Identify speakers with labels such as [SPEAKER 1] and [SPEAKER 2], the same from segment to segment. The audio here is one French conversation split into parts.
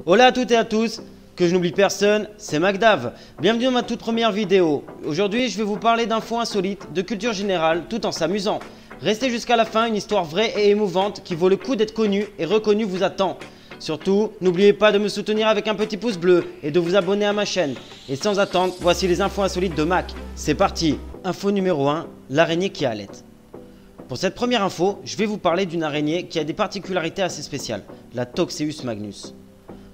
[SPEAKER 1] Hola à toutes et à tous, que je n'oublie personne, c'est MacDav. Bienvenue dans ma toute première vidéo. Aujourd'hui, je vais vous parler d'infos insolites, de culture générale, tout en s'amusant. Restez jusqu'à la fin, une histoire vraie et émouvante qui vaut le coup d'être connue et reconnue vous attend. Surtout, n'oubliez pas de me soutenir avec un petit pouce bleu et de vous abonner à ma chaîne. Et sans attendre, voici les infos insolites de Mac. C'est parti. Info numéro 1, l'araignée qui allait. Pour cette première info, je vais vous parler d'une araignée qui a des particularités assez spéciales, la Toxeus magnus.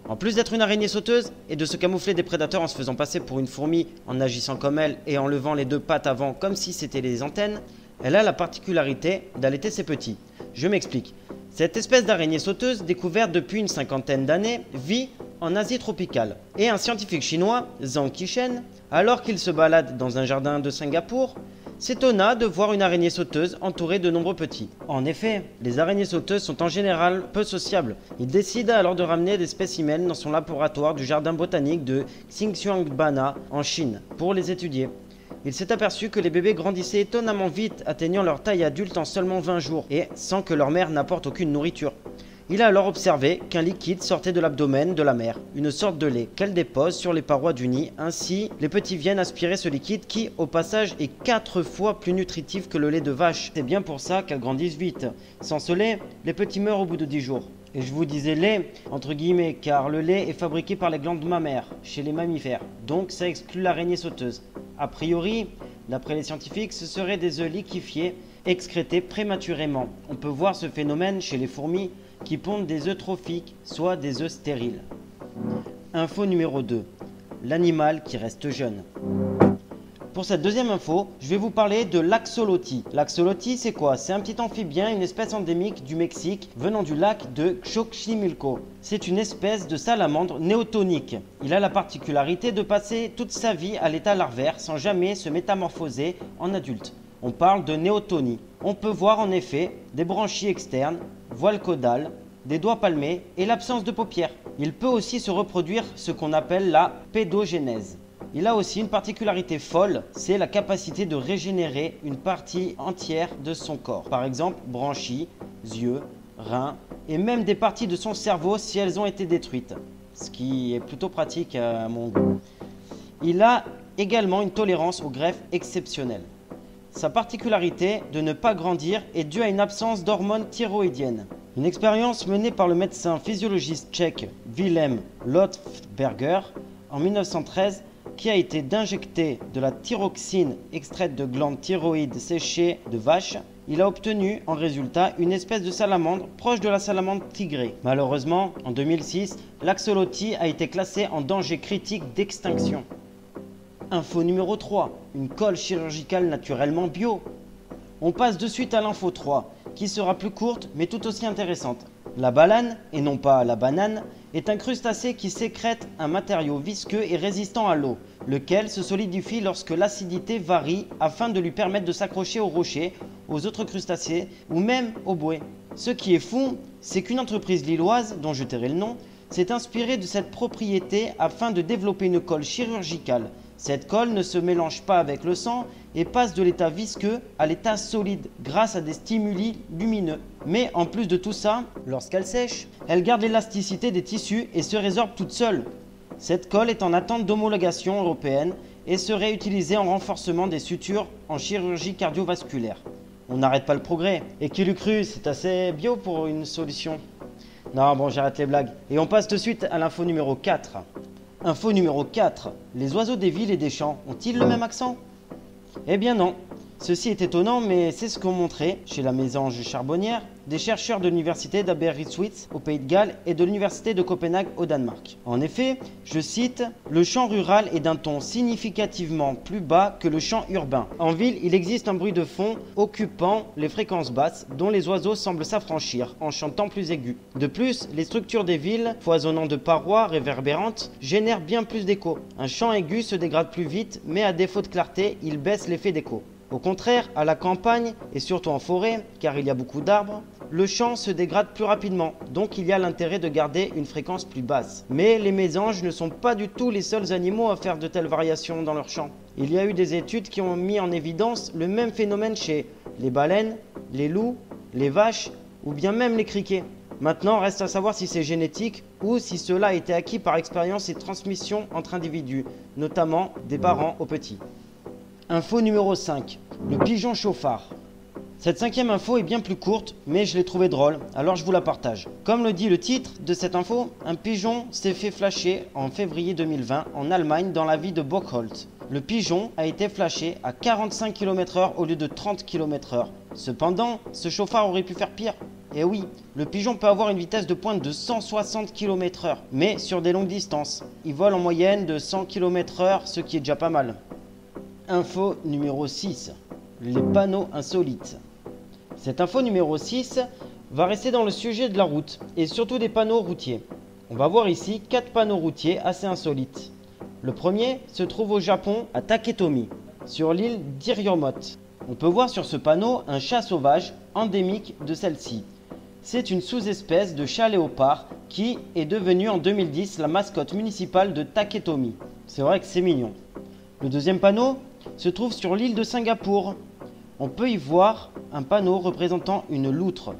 [SPEAKER 1] En plus d'être une araignée sauteuse et de se camoufler des prédateurs en se faisant passer pour une fourmi, en agissant comme elle et en levant les deux pattes avant comme si c'était les antennes, elle a la particularité d'allaiter ses petits. Je m'explique. Cette espèce d'araignée sauteuse, découverte depuis une cinquantaine d'années, vit en Asie tropicale. Et un scientifique chinois, Zhang Qishen, alors qu'il se balade dans un jardin de Singapour, s'étonna de voir une araignée sauteuse entourée de nombreux petits. En effet, les araignées sauteuses sont en général peu sociables. Il décida alors de ramener des spécimens dans son laboratoire du jardin botanique de Xinjiangbana en Chine pour les étudier. Il s'est aperçu que les bébés grandissaient étonnamment vite, atteignant leur taille adulte en seulement 20 jours, et sans que leur mère n'apporte aucune nourriture. Il a alors observé qu'un liquide sortait de l'abdomen de la mère, une sorte de lait qu'elle dépose sur les parois du nid. Ainsi, les petits viennent aspirer ce liquide qui, au passage, est 4 fois plus nutritif que le lait de vache. C'est bien pour ça qu'elles grandissent vite. Sans ce lait, les petits meurent au bout de 10 jours. Et je vous disais lait, entre guillemets, car le lait est fabriqué par les glandes mammaires, chez les mammifères. Donc ça exclut l'araignée sauteuse. A priori, d'après les scientifiques, ce seraient des œufs liquéfiés, excrétés prématurément. On peut voir ce phénomène chez les fourmis, qui pondent des œufs trophiques, soit des œufs stériles. Info numéro 2. L'animal qui reste jeune. Pour cette deuxième info, je vais vous parler de l'axolotl. L'axolotl, c'est quoi? C'est un petit amphibien, une espèce endémique du Mexique, venant du lac de Xochimilco. C'est une espèce de salamandre néotonique. Il a la particularité de passer toute sa vie à l'état larvaire sans jamais se métamorphoser en adulte. On parle de néotonie. On peut voir en effet des branchies externes, voile caudale, des doigts palmés et l'absence de paupières. Il peut aussi se reproduire ce qu'on appelle la pédogénèse. Il a aussi une particularité folle, c'est la capacité de régénérer une partie entière de son corps. Par exemple, branchies, yeux, reins et même des parties de son cerveau si elles ont été détruites. Ce qui est plutôt pratique à mon goût. Il a également une tolérance aux greffes exceptionnelle. Sa particularité de ne pas grandir est due à une absence d'hormones thyroïdiennes. Une expérience menée par le médecin physiologiste tchèque Wilhelm Lotberger en 1913 qui a été d'injecter de la thyroxine extraite de glandes thyroïdes séchées de vaches. Il a obtenu en résultat une espèce de salamandre proche de la salamandre tigrée. Malheureusement, en 2006, l'axolotl a été classé en danger critique d'extinction. Info numéro 3, une colle chirurgicale naturellement bio. On passe de suite à l'info 3, qui sera plus courte mais tout aussi intéressante. La balane, et non pas la banane, est un crustacé qui sécrète un matériau visqueux et résistant à l'eau, lequel se solidifie lorsque l'acidité varie afin de lui permettre de s'accrocher aux rochers, aux autres crustacés ou même aux bouées. Ce qui est fou, c'est qu'une entreprise lilloise, dont je tairai le nom, s'est inspirée de cette propriété afin de développer une colle chirurgicale. Cette colle ne se mélange pas avec le sang et passe de l'état visqueux à l'état solide grâce à des stimuli lumineux. Mais en plus de tout ça, lorsqu'elle sèche, elle garde l'élasticité des tissus et se résorbe toute seule. Cette colle est en attente d'homologation européenne et serait utilisée en renforcement des sutures en chirurgie cardiovasculaire. On n'arrête pas le progrès. Et qui l'eût cru, c'est assez bio pour une solution. Non, bon, j'arrête les blagues. Et on passe tout de suite à l'info numéro 4. Info numéro 4. Les oiseaux des villes et des champs ont-ils le même accent? Eh bien non. Ceci est étonnant, mais c'est ce qu'ont montré, chez la mésange charbonnière, des chercheurs de l'université d'Aberystwyth au Pays de Galles et de l'université de Copenhague au Danemark. En effet, je cite, « Le chant rural est d'un ton significativement plus bas que le chant urbain. En ville, il existe un bruit de fond occupant les fréquences basses, dont les oiseaux semblent s'affranchir en chantant plus aigu. De plus, les structures des villes, foisonnant de parois réverbérantes, génèrent bien plus d'écho. Un chant aigu se dégrade plus vite, mais à défaut de clarté, il baisse l'effet d'écho. Au contraire, à la campagne, et surtout en forêt, car il y a beaucoup d'arbres, le chant se dégrade plus rapidement, donc il y a l'intérêt de garder une fréquence plus basse. Mais les mésanges ne sont pas du tout les seuls animaux à faire de telles variations dans leur chant. Il y a eu des études qui ont mis en évidence le même phénomène chez les baleines, les loups, les vaches ou bien même les criquets. Maintenant, reste à savoir si c'est génétique ou si cela a été acquis par expérience et transmission entre individus, notamment des parents aux petits. Info numéro 5. Le pigeon chauffard. Cette cinquième info est bien plus courte, mais je l'ai trouvée drôle, alors je vous la partage. Comme le dit le titre de cette info, un pigeon s'est fait flasher en février 2020 en Allemagne dans la ville de Bockholz. Le pigeon a été flashé à 45 km/h au lieu de 30 km/h. Cependant, ce chauffard aurait pu faire pire. Et oui, le pigeon peut avoir une vitesse de pointe de 160 km/h, mais sur des longues distances. Il vole en moyenne de 100 km/h, ce qui est déjà pas mal. Info numéro 6. Les panneaux insolites. Cette info numéro 6 va rester dans le sujet de la route et surtout des panneaux routiers. On va voir ici 4 panneaux routiers assez insolites. Le premier se trouve au Japon à Taketomi, sur l'île d'Iriomote. On peut voir sur ce panneau un chat sauvage endémique de celle-ci. C'est une sous-espèce de chat léopard qui est devenue en 2010 la mascotte municipale de Taketomi. C'est vrai que c'est mignon. Le deuxième panneau se trouve sur l'île de Singapour. On peut y voir un panneau représentant une loutre.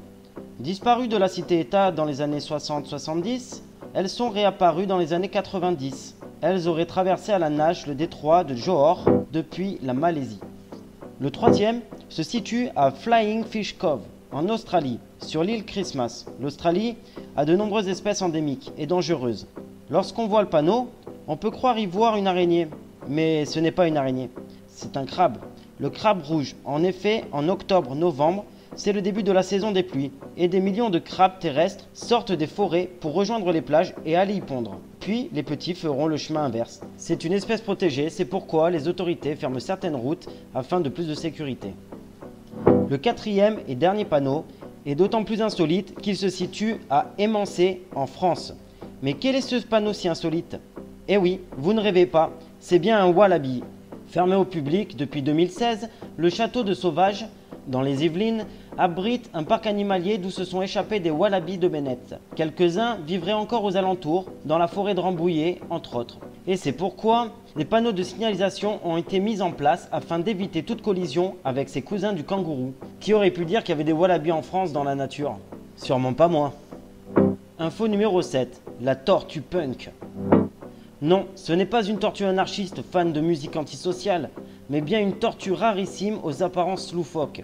[SPEAKER 1] Disparues de la cité-État dans les années 60-70, elles sont réapparues dans les années 90. Elles auraient traversé à la nage le détroit de Johor depuis la Malaisie. Le troisième se situe à Flying Fish Cove, en Australie, sur l'île Christmas. L'Australie a de nombreuses espèces endémiques et dangereuses. Lorsqu'on voit le panneau, on peut croire y voir une araignée, mais ce n'est pas une araignée, c'est un crabe. Le crabe rouge. En effet, en octobre-novembre, c'est le début de la saison des pluies et des millions de crabes terrestres sortent des forêts pour rejoindre les plages et aller y pondre. Puis, les petits feront le chemin inverse. C'est une espèce protégée, c'est pourquoi les autorités ferment certaines routes afin de plus de sécurité. Le quatrième et dernier panneau est d'autant plus insolite qu'il se situe à Émancé, en France. Mais quel est ce panneau si insolite? Eh oui, vous ne rêvez pas, c'est bien un wallaby. Fermé au public depuis 2016, le château de Sauvage, dans les Yvelines, abrite un parc animalier d'où se sont échappés des wallabies de Bennett. Quelques-uns vivraient encore aux alentours, dans la forêt de Rambouillet, entre autres. Et c'est pourquoi des panneaux de signalisation ont été mis en place afin d'éviter toute collision avec ses cousins du kangourou. Qui aurait pu dire qu'il y avait des wallabies en France dans la nature? Sûrement pas moi. Info numéro 7. La tortue punk. Non, ce n'est pas une tortue anarchiste fan de musique antisociale, mais bien une tortue rarissime aux apparences loufoques.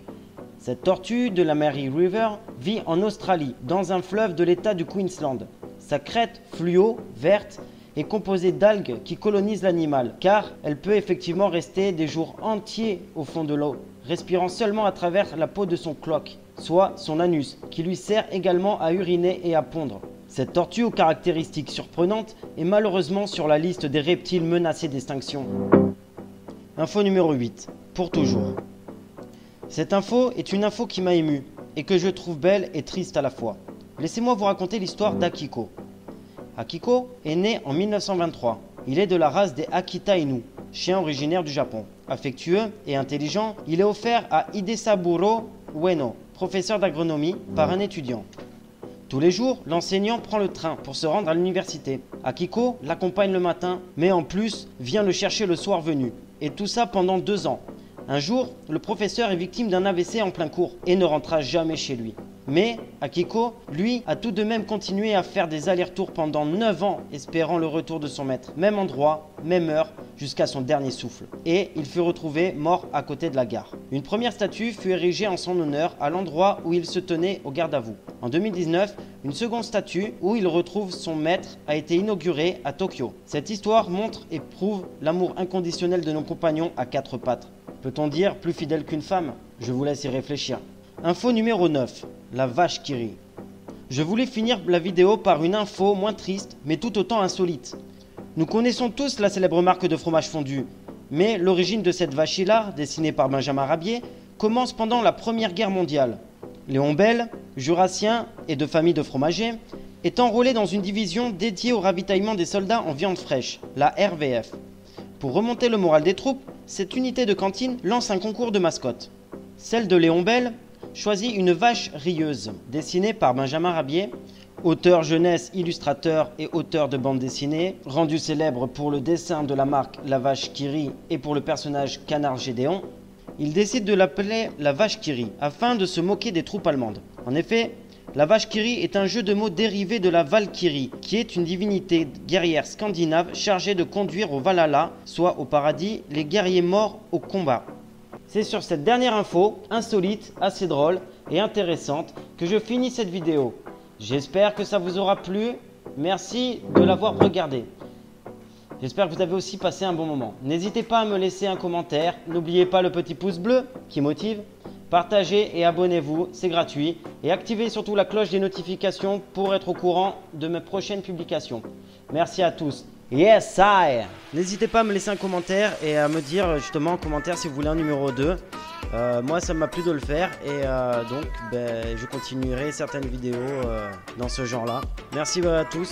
[SPEAKER 1] Cette tortue de la Mary River vit en Australie, dans un fleuve de l'état du Queensland. Sa crête fluo, verte, est composée d'algues qui colonisent l'animal, car elle peut effectivement rester des jours entiers au fond de l'eau, respirant seulement à travers la peau de son cloaque, soit son anus, qui lui sert également à uriner et à pondre. Cette tortue aux caractéristiques surprenantes est malheureusement sur la liste des reptiles menacés d'extinction. Info numéro 8. Pour toujours. Cette info est une info qui m'a ému et que je trouve belle et triste à la fois. Laissez-moi vous raconter l'histoire d'Akiko. Akiko est né en 1923. Il est de la race des Akita Inu, chiens originaires du Japon. Affectueux et intelligent, il est offert à Hidesaburo Ueno, professeur d'agronomie, par un étudiant. Tous les jours, l'enseignant prend le train pour se rendre à l'université. Akiko l'accompagne le matin, mais en plus vient le chercher le soir venu. Et tout ça pendant 2 ans. Un jour, le professeur est victime d'un AVC en plein cours et ne rentra jamais chez lui. Mais Akiko, lui, a tout de même continué à faire des allers-retours pendant 9 ans, espérant le retour de son maître. Même endroit, même heure, jusqu'à son dernier souffle. Et il fut retrouvé mort à côté de la gare. Une première statue fut érigée en son honneur à l'endroit où il se tenait au garde à vous. En 2019, une seconde statue où il retrouve son maître a été inaugurée à Tokyo. Cette histoire montre et prouve l'amour inconditionnel de nos compagnons à 4 pattes. Peut-on dire plus fidèle qu'une femme? Je vous laisse y réfléchir. Info numéro 9. La vache qui rit. Je voulais finir la vidéo par une info moins triste, mais tout autant insolite. Nous connaissons tous la célèbre marque de fromage fondu, mais l'origine de cette vache hilar, dessinée par Benjamin Rabier, commence pendant la Première Guerre mondiale. Léon Bel, jurassien et de famille de fromagers, est enrôlé dans une division dédiée au ravitaillement des soldats en viande fraîche, la RVF. Pour remonter le moral des troupes, cette unité de cantine lance un concours de mascottes. Celle de Léon Bel choisit une vache rieuse, dessinée par Benjamin Rabier, auteur jeunesse, illustrateur et auteur de bande dessinée, rendu célèbre pour le dessin de la marque La Vache qui rit et pour le personnage Canard Gédéon. Il décide de l'appeler La Vache qui rit, afin de se moquer des troupes allemandes. En effet, La vache Kiri est un jeu de mots dérivé de la Valkyrie, qui est une divinité guerrière scandinave chargée de conduire au Valhalla, soit au paradis, les guerriers morts au combat. C'est sur cette dernière info, insolite, assez drôle et intéressante, que je finis cette vidéo. J'espère que ça vous aura plu. Merci de l'avoir regardé. J'espère que vous avez aussi passé un bon moment. N'hésitez pas à me laisser un commentaire. N'oubliez pas le petit pouce bleu qui motive. Partagez et abonnez-vous, c'est gratuit. Et activez surtout la cloche des notifications pour être au courant de mes prochaines publications. Merci à tous. Yes, I! N'hésitez pas à me laisser un commentaire et à me dire justement en commentaire si vous voulez un numéro 2. Moi, ça m'a plu de le faire et donc je continuerai certaines vidéos dans ce genre-là. Merci à tous.